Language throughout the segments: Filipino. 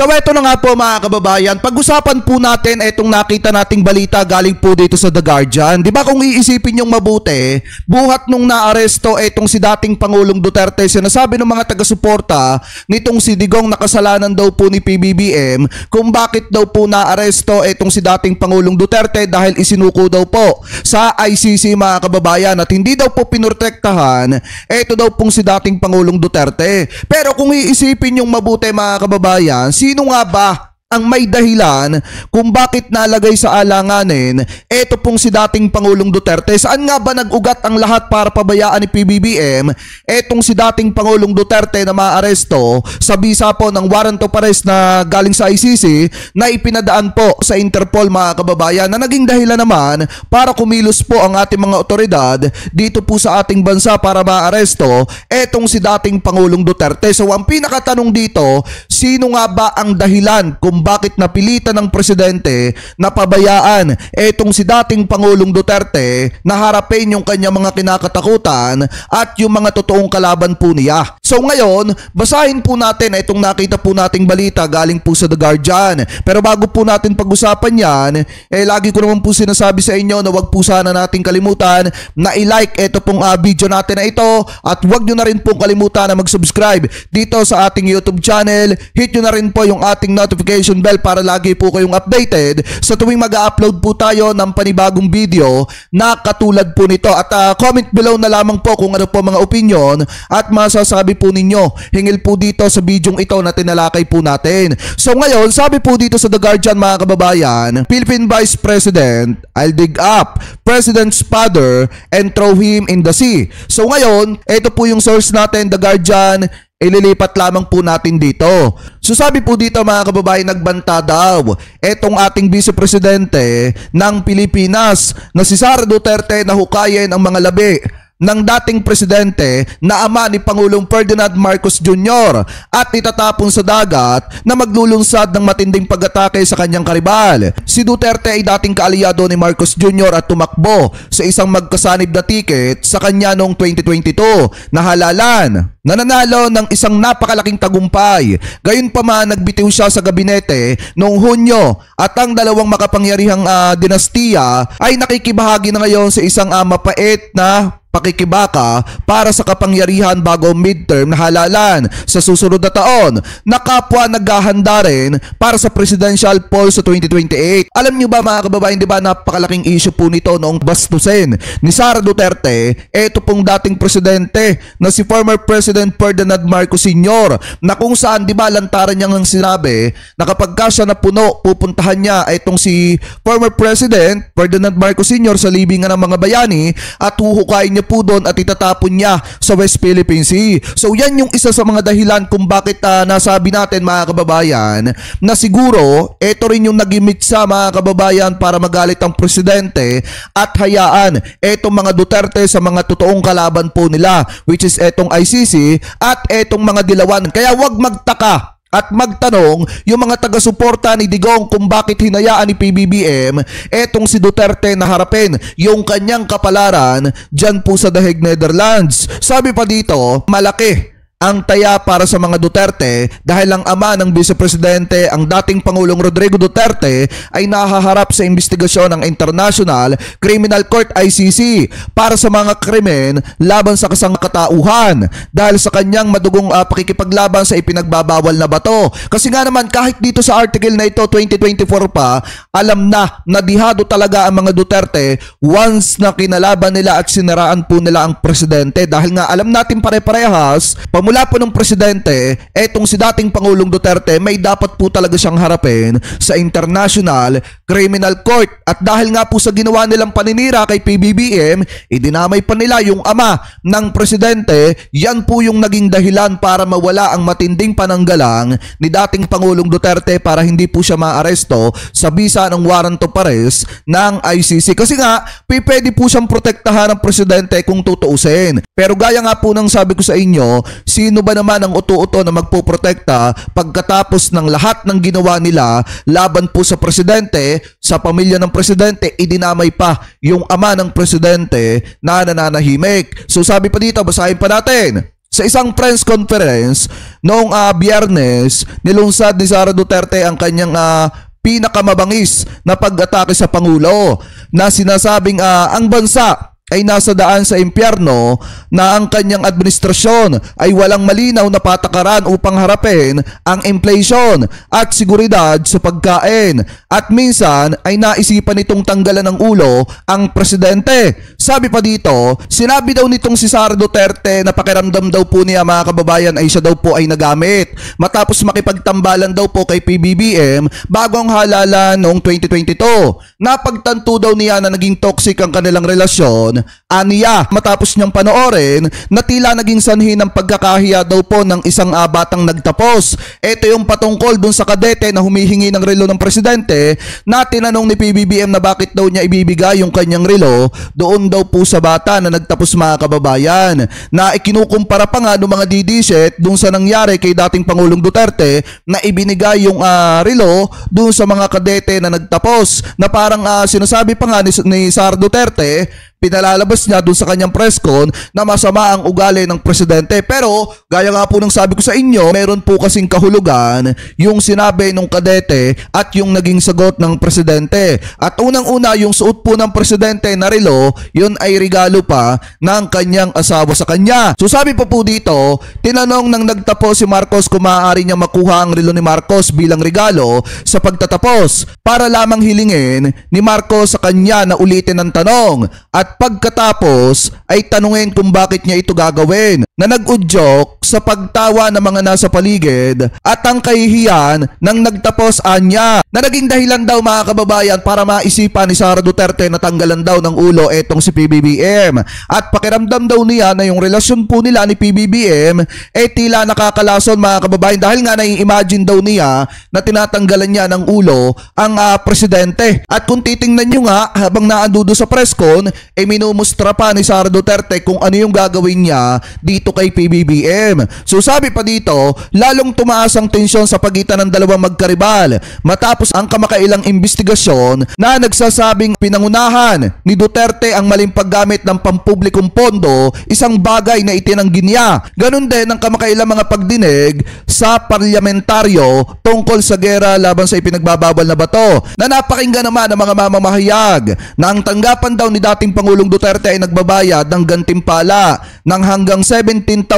So eto na nga po mga kababayan, pag-usapan po natin itong nakita nating balita galing po dito sa The Guardian. Di ba kung iisipin yung mabuti, buhat nung naaresto itong si dating Pangulong Duterte, sinasabi ng mga taga-suporta nitong si Digong na kasalanan daw po ni PBBM kung bakit daw po naaresto itong si dating Pangulong Duterte dahil isinuko daw po sa ICC mga kababayan at hindi daw po pinrotektahan ito daw pong si dating Pangulong Duterte. Pero kung iisipin yung mabuti mga kababayan, sino nga ba ang may dahilan kung bakit nalagay sa alanganin eto pong si dating Pangulong Duterte? Saan nga ba nag-ugat ang lahat para pabayaan ni PBBM etong si dating Pangulong Duterte na maaresto sa bisa po ng warrant of arrest na galing sa ICC na ipinadaan po sa Interpol mga kababayan, na naging dahilan naman para kumilos po ang ating mga otoridad dito po sa ating bansa para maaresto etong si dating Pangulong Duterte. So ang pinakatanong dito, sino nga ba ang dahilan kung bakit napilitan ng presidente na pabayaan etong si dating Pangulong Duterte na harapin yung kanya mga kinakatakutan at yung mga totoong kalaban po niya? So ngayon, basahin po natin itong nakita po nating balita galing po sa The Guardian. Pero bago po natin pag-usapan yan, lagi ko naman po sinasabi sa inyo na wag po sana nating kalimutan na i-like ito pong video natin na ito at wag nyo na rin pong kalimutan na mag-subscribe dito sa ating YouTube channel. Hit nyo na rin po yung ating notification bell para lagi po kayong updated sa tuwing mag-upload po tayo ng panibagong video na katulad po nito. At comment below na lamang po kung ano po mga opinion at masasabi po ninyo hingil po dito sa bidyong ito na tinalakay po natin. So ngayon, sabi po dito sa The Guardian mga kababayan, Philippine Vice President, I'll dig up President's father and throw him in the sea. So ngayon, ito po yung source natin, The Guardian. Ililipat lamang po natin dito. So sabi po dito mga kababayan, nagbanta daw etong ating Vice Presidente ng Pilipinas na si Sara Duterte na hukayin ang mga labi ng dating presidente na ama ni Pangulong Ferdinand Marcos Jr. at itatapon sa dagat na maglulunsad ng matinding pag-atake sa kanyang karibal. Si Duterte ay dating kaalyado ni Marcos Jr. at tumakbo sa isang magkasanib na ticket sa kanya noong 2022 na halalan. Nananalo ng isang napakalaking tagumpay. Gayunpaman, nagbitiw siya sa gabinete noong Hunyo at ang dalawang makapangyarihang dinastiya ay nakikibahagi na ngayon sa isang mapait na pakikibaka para sa kapangyarihan bago midterm na halalan sa susunod na taon na kapwa naghahanda rin para sa presidential poll sa 2028. Alam nyo ba mga kababayan, di ba napakalaking issue po nito noong bastusin ni Sara Duterte eto pong dating presidente na si former President Ferdinand Marcos Sr. na kung saan di ba lantaran niya ng sinabi na kapag siya napuno, pupuntahan niya itong si former President Ferdinand Marcos Sr. sa libingan ng mga bayani at huhukayin niya po doon at itatapon niya sa West Philippine Sea. So yan yung isa sa mga dahilan kung bakit nasabi natin mga kababayan na siguro ito rin yung nagimiksa mga kababayan para magalit ang presidente at hayaan etong mga Duterte sa mga totoong kalaban po nila, which is etong ICC at etong mga dilawan. Kaya wag magtaka at magtanong yung mga taga-suporta ni Digong kung bakit hinayaan ni PBBM etong si Duterte na harapin yung kanyang kapalaran dyan po sa The Hague, Netherlands. Sabi pa dito, malaki ang taya para sa mga Duterte dahil ang ama ng Vice Presidente, ang dating Pangulong Rodrigo Duterte, ay nahaharap sa investigasyon ng International Criminal Court ICC para sa mga krimen laban sa kasangkatauhan dahil sa kanyang madugong pakikipaglaban sa ipinagbabawal na bato. Kasi nga naman kahit dito sa article na ito 2024 pa, alam na nadihado talaga ang mga Duterte once na kinalaban nila at siniraan po nila ang presidente dahil nga alam natin pare-parehas mula po ng presidente, etong si dating Pangulong Duterte may dapat po talaga siyang harapin sa International Criminal Court. At dahil nga po sa ginawa nilang paninira kay PBBM, idinamay pa nila yung ama ng presidente. Yan po yung naging dahilan para mawala ang matinding pananggalang ni dating Pangulong Duterte para hindi po siya maaresto sa bisa ng warrant of arrest ng ICC. Kasi nga, pwede po siyang protektahan ng presidente kung tutuusin. Pero gaya nga po ng sabi ko sa inyo, sino ba naman ang uto-uto na magpoprotekta pagkatapos ng lahat ng ginawa nila laban po sa presidente, sa pamilya ng presidente, idinamay pa yung ama ng presidente na nananahimik. So sabi pa dito, basahin pa natin. Sa isang press conference noong Biyernes, nilunsad ni Sara Duterte ang kanyang pinakamabangis na pag-atake sa Pangulo na sinasabing ang bansa ay nasa daan sa impyerno, na ang kanyang administrasyon ay walang malinaw na patakaran upang harapin ang inflation at seguridad sa pagkain, at minsan ay naisipan nitong tanggalan ng ulo ang presidente. Sabi pa dito, sinabi daw nitong si Sara Duterte na pakiramdam daw po niya, mga kababayan, ay siya daw po ay nagamit matapos makipagtambalan daw po kay PBBM bago ang halalan noong 2022. Napagtanto daw niya na naging toxic ang kanilang relasyon, aniya, matapos niyang panoorin na tila naging sanhi ng pagkakahiya daw po ng isang batang nagtapos. Ito yung patungkol dun sa kadete na humihingi ng relo ng presidente, na tinanong ni PBBM na bakit daw niya ibibigay yung kanyang relo doon daw po sa bata na nagtapos, mga kababayan, na ikinukumpara pa nga ng mga didiset dun sa nangyari kay dating Pangulong Duterte na ibinigay yung relo dun sa mga kadete na nagtapos, na parang sinasabi pa nga ni Sara Duterte, pinalalabas niya dun sa kanyang press con na masama ang ugali ng presidente. Pero gaya nga po ng sabi ko sa inyo, meron po kasing kahulugan yung sinabi ng kadete at yung naging sagot ng presidente. At unang-una, yung suot po ng presidente na relo, yun ay regalo pa ng kanyang asawa sa kanya. So sabi pa po dito, tinanong ng nagtapos si Marcos kung maaari niya makuha ang relo ni Marcos bilang regalo sa pagtatapos, para lamang hilingin ni Marcos sa kanya na ulitin ang tanong, at pagkatapos ay tanungin kung bakit niya ito gagawin, na nag-udyok sa pagtawa ng mga nasa paligid at ang kahihiyan ng nagtapos anya, na naging dahilan daw, mga kababayan, para maisipan ni Sara Duterte na tanggalan daw ng ulo etong si PBBM. At pakiramdam daw niya na yung relasyon po nila ni PBBM tila nakakalason, mga kababayan, dahil nga nai-imagine daw niya na tinatanggalan niya ng ulo ang presidente. At kung titingnan nyo nga, habang naandudo sa press con, minumustra pa ni Sara Duterte kung ano yung gagawin niya dito kay PBBM. So sabi pa dito, lalong tumaas ang tensyon sa pagitan ng dalawang magkaribal matapos ang kamakailang investigasyon na nagsasabing pinangunahan ni Duterte ang maling paggamit ng pampublikong pondo, isang bagay na itinanggi niya. Ganon din ang kamakailang mga pagdinig sa parlamentaryo tungkol sa gera laban sa ipinagbabawal na bato, na napakinggan naman ng mga mamamahayag na ang tanggapan daw ni dating Pangulong Duterte ay nagbabayad ng gantimpala ng hanggang $17,000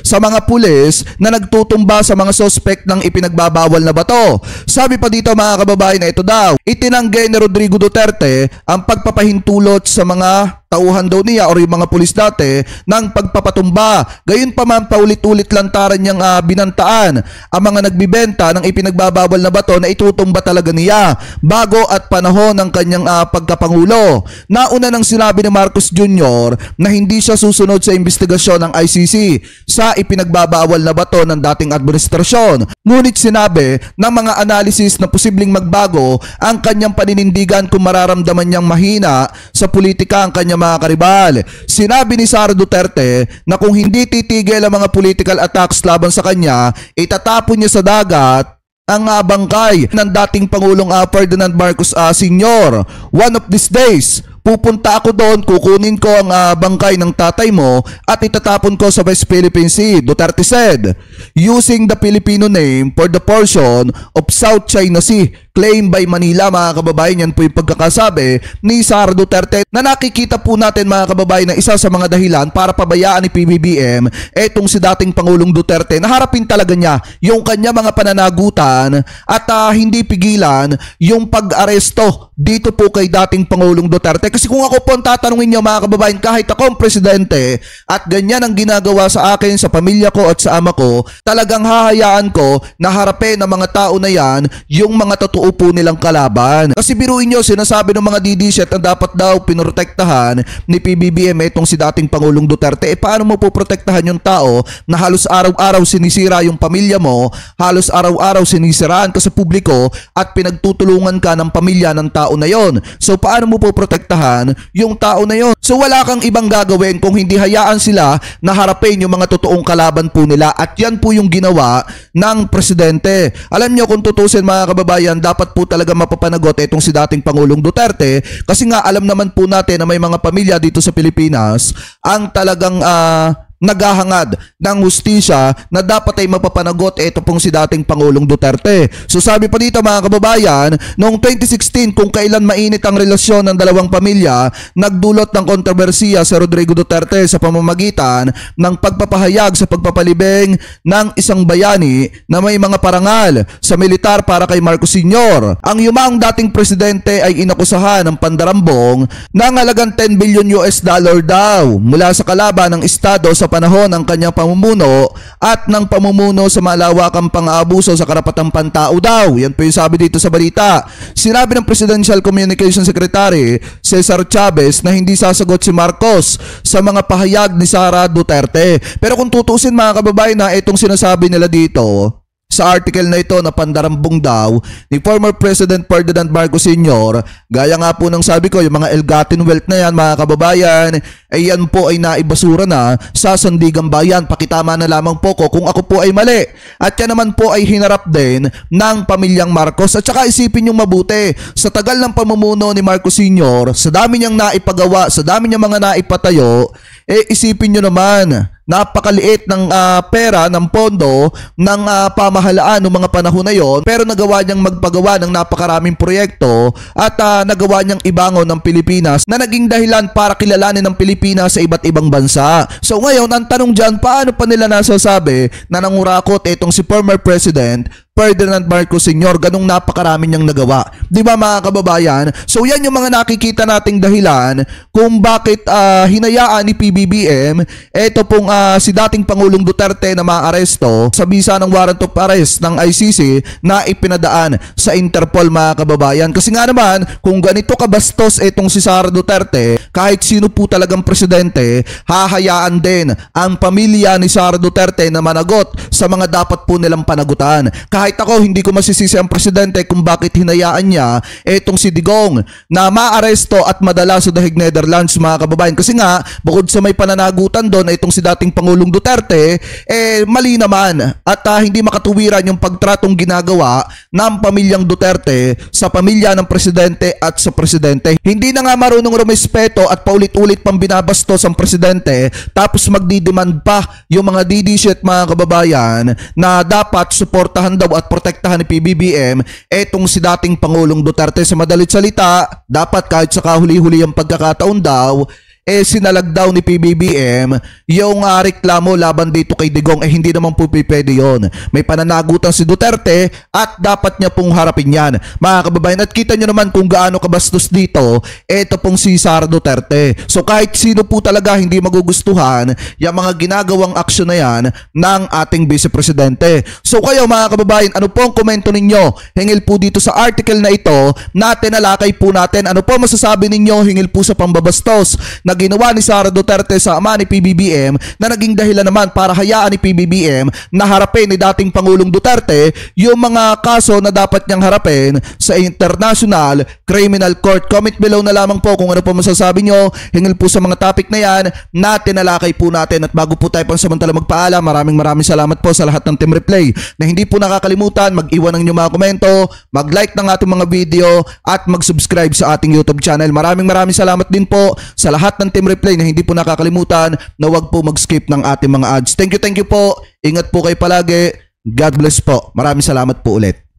sa mga pulis na nagtutumba sa mga suspect ng ipinagbabawal na bato. Sabi pa dito, mga kababayan, na ito daw itinanggi ni Rodrigo Duterte ang pagpapahintulot sa mga tauhan daw niya or yung mga pulis dati ng pagpapatumba. Gayon pa man, paulit-ulit lantaran niyang binantaan ang mga nagbibenta ng ipinagbabawal na bato na itutumba talaga niya bago at panahon ng kanyang pagkapangulo. Nauna nang sinabi ni Marcos Jr. na hindi siya susunod sa investigasyon ng ICC sa ipinagbabawal na bato ng dating administrasyon. Ngunit sinabi ng mga analysis na posibleng magbago ang kanyang paninindigan kung mararamdaman niyang mahina sa politika ang kanyang mga karibal. Sinabi ni Sara Duterte na kung hindi titigil ang mga political attacks laban sa kanya, itatapon niya sa dagat ang bangkay ng dating Pangulong Ferdinand Marcos Sr. One of these days, pupunta ako doon, kukunin ko ang bangkay ng tatay mo at itatapon ko sa West Philippine Sea, Duterte said, using the Filipino name for the portion of South China Sea claimed by Manila. Mga kababayan, yan po yung pagkakasabi ni Sara Duterte, na nakikita po natin, mga kababayan, na isa sa mga dahilan para pabayaan ni PBBM etong si dating Pangulong Duterte, na harapin talaga niya yung kanya mga pananagutan at hindi pigilan yung pag-aresto dito po kay dating Pangulong Duterte. Kasi kung ako po ang tatanungin niyo, mga kababayan, kahit ako ang presidente at ganyan ang ginagawa sa akin, sa pamilya ko at sa ama ko, talagang hahayaan ko na harapin ng mga tao na yan yung mga totoo po nilang kalaban. Kasi biruin nyo, sinasabi ng mga DDZ na dapat daw pinrotektahan ni PBBM itong si dating Pangulong Duterte. Paano mo po protektahan yung tao na halos araw-araw sinisira yung pamilya mo, halos araw-araw sinisiraan ka sa publiko at pinagtutulungan ka ng pamilya ng tao na yon? So paano mo po protektahan yung tao na yon? So wala kang ibang gagawin kung hindi hayaan sila na harapin yung mga totoong kalaban po nila, at yan po yung ginawa ng presidente. Alam nyo, kung tutusin, mga kababayan, dapat po talaga mapapanagot itong si dating Pangulong Duterte, kasi nga alam naman po natin na may mga pamilya dito sa Pilipinas ang talagang naghahangad ng hustisya na dapat ay mapapanagot ito pong si dating Pangulong Duterte. So sabi pa dito mga kababayan, noong 2016 kung kailan mainit ang relasyon ng dalawang pamilya, nagdulot ng kontrobersiya si Rodrigo Duterte sa pamamagitan ng pagpapahayag sa pagpapalibing ng isang bayani na may mga parangal sa militar para kay Marcos Sr. Ang yumaong dating presidente ay inakusahan ng pandarambong ng halagang 10 billion US dollar daw mula sa kalaban ng Estado sa panahon ng kanyang pamumuno at ng pamumuno sa malawakang pang-aabuso sa karapatang pantao daw. Yan po yung sabi dito sa balita. Sinabi ng Presidential Communication Secretary Cesar Chavez na hindi sasagot si Marcos sa mga pahayag ni Sara Duterte. Pero kung tutusin mga kababayan na itong sinasabi nila dito sa article na ito na pandarambong daw ni former President Ferdinand Marcos Sr., gaya nga po ng sabi ko, yung mga ill-gotten wealth na yan mga kababayan, ay yan po ay naibasura na sa sandigang bayan. Pakitama na lamang po ko kung ako po ay mali. At yan naman po ay hinarap din ng pamilyang Marcos. At saka isipin yung mabuti, sa tagal ng pamumuno ni Marcos Sr., sa dami niyang naipagawa, sa dami niyang mga naipatayo, isipin nyo naman, napakaliit ng pera, ng pondo, ng pamahalaan ng mga panahon na yon, pero nagawa niyang magpagawa ng napakaraming proyekto at nagawa niyang ibangon ng Pilipinas na naging dahilan para kilalanin ng Pilipinas sa iba't ibang bansa. So ngayon, ang tanong dyan, paano pa nila nasasabi na nangurakot itong si former President Ferdinand Marcos Sr. ganung napakarami niyang nagawa? Di ba mga kababayan? So yan yung mga nakikita nating dahilan kung bakit hinayaan ni PBBM eto pong si dating Pangulong Duterte na maaresto sa bisa ng warrant of arrest ng ICC na ipinadaan sa Interpol mga kababayan. Kasi nga naman, kung ganito kabastos etong si Sara Duterte, kahit sino po talagang presidente, hahayaan din ang pamilya ni Sara Duterte na managot sa mga dapat po nilang panagutan. Kahit ako, hindi ko masisisi ang presidente kung bakit hinayaan niya etong si Digong na maaresto at madala sa Dahig Netherlands mga kababayan. Kasi nga, bukod sa may pananagutan doon itong si dating Pangulong Duterte, mali naman at hindi makatuwiran yung pagtratong ginagawa ng pamilyang Duterte sa pamilya ng presidente at sa presidente. Hindi na nga marunong rumespeto at paulit-ulit pang binabastos ang presidente, tapos magdidemand pa yung mga DD-shit mga kababayan na dapat suportahan daw at protektahan ni PBBM etong si dating Pangulong Duterte. Sa madalit salita, dapat kahit sa kahuli-huli ang pagkakataon daw, sinalag daw ni PBBM yung reklamo laban dito kay Digong. Hindi naman po pwede yun. May pananagutan si Duterte at dapat niya pong harapin yan mga kababayan. At kita nyo naman kung gaano kabastos dito eto pong si Sara Duterte. So kahit sino po talaga hindi magugustuhan yung mga ginagawang aksyon na yan ng ating Vice Presidente. So kayo mga kababayan, ano po ang komento ninyo hingil po dito sa article na ito na tinalakay po natin? Ano po masasabi ninyo hingil po sa pambabastos na ginawa ni Sara Duterte sa ama ni PBBM na naging dahilan naman para hayaan ni PBBM na harapin ni dating Pangulong Duterte yung mga kaso na dapat niyang harapin sa International Criminal Court? Comment below na lamang po kung ano po masasabi nyo hingil po sa mga topic na yan na tinalakay po natin. At bago po tayo pansamantala magpaalam, maraming salamat po sa lahat ng Team Replay na hindi po nakakalimutan mag-iwan ng inyong mga komento, mag-like ng ating mga video at mag-subscribe sa ating YouTube channel. Maraming salamat din po sa lahat ng Team Replay na hindi po nakakalimutan na wag po mag-skip ng ating mga ads. Thank you po. Ingat po kayo palagi. God bless po. Maraming salamat po ulit.